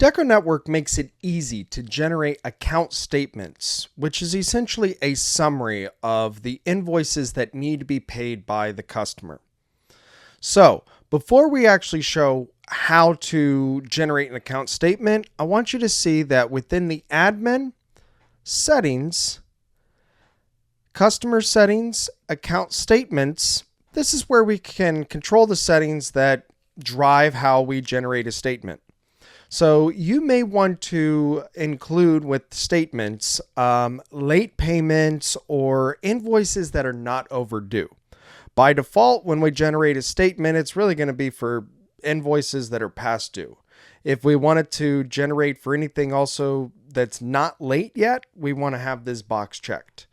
DecoNetwork makes it easy to generate account statements, which is essentially a summary of the invoices that need to be paid by the customer. So, before we actually show how to generate an account statement, I want you to see that within the admin settings, customer settings, account statements, this is where we can control the settings that drive how we generate a statement. So you may want to include with statements late payments or invoices that are not overdue. By default, when we generate a statement, it's really going to be for invoices that are past due. If we wanted to generate for anything also that's not late yet, we want to have this box checked.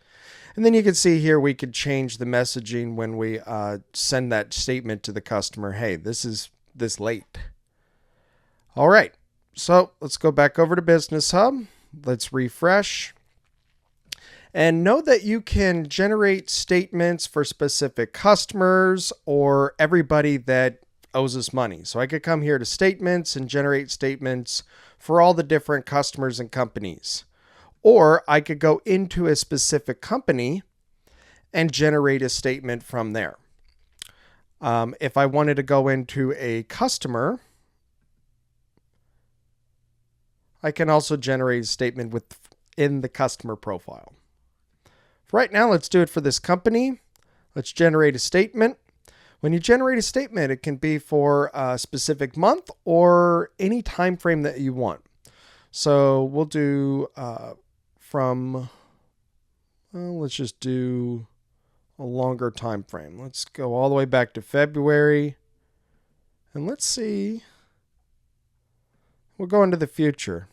And then you can see here we could change the messaging when we send that statement to the customer. Hey, this is this late. All right. So let's go back over to Business Hub. Let's refresh. And know that you can generate statements for specific customers or everybody that owes us money. So I could come here to statements and generate statements for all the different customers and companies. Or I could go into a specific company and generate a statement from there. If I wanted to go into a customer, I can also generate a statement within the customer profile. For right now, let's do it for this company. Let's generate a statement. When you generate a statement, it can be for a specific month or any time frame that you want. So we'll do let's just do a longer time frame. Let's go all the way back to February. And let's see. We'll go into the future.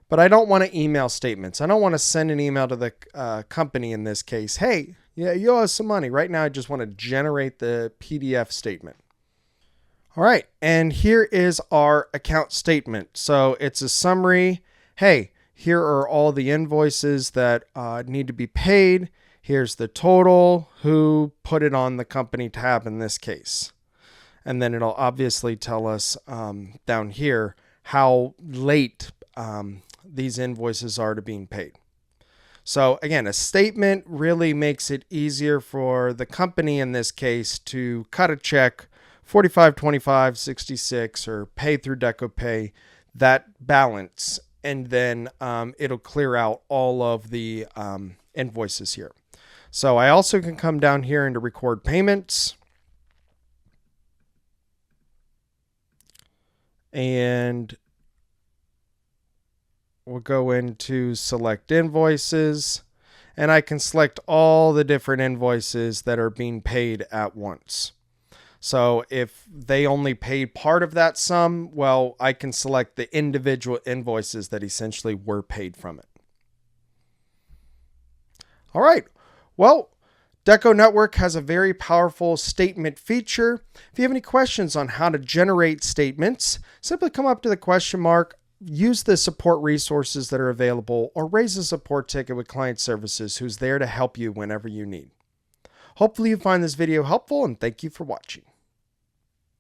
But I don't want to email statements. I don't want to send an email to the company in this case. Hey, yeah, you owe us some money. Right now, I just want to generate the PDF statement. All right. And here is our account statement. So it's a summary. Hey, here are all the invoices that need to be paid. Here's the total, who put it on the company tab in this case. And then it'll obviously tell us down here how late these invoices are to being paid. So again, a statement really makes it easier for the company in this case to cut a check 45.25.66 or pay through DecoPay, that balance, and then it'll clear out all of the invoices here. So I also can come down here into record payments. And we'll go into select invoices, and I can select all the different invoices that are being paid at once. So if they only paid part of that sum, well, I can select the individual invoices that essentially were paid from it. All right. Well, DecoNetwork has a very powerful statement feature. If you have any questions on how to generate statements, simply come up to the question mark, use the support resources that are available, or raise a support ticket with client services who's there to help you whenever you need. Hopefully you find this video helpful, and thank you for watching.